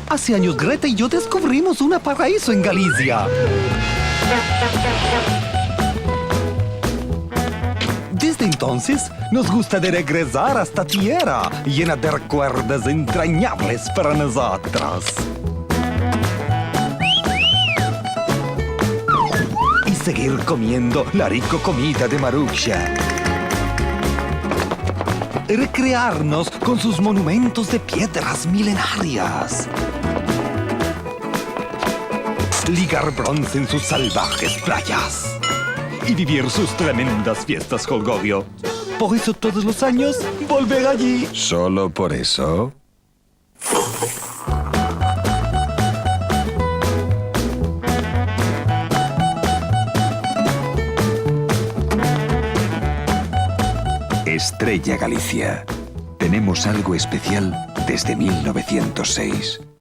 Hace años Greta y yo descubrimos un paraíso en Galicia. Desde entonces, nos gusta de regresar a esta tierra llena de recuerdos entrañables para nosotros. Y seguir comiendo la rica comida de Marusha. Recrearnos con sus monumentos de piedras milenarias. Ligar bronce en sus salvajes playas. Y vivir sus tremendas fiestas Holgovio. Por eso todos los años volver allí. ¿Solo por eso? Estrella Galicia. Tenemos algo especial desde 1906.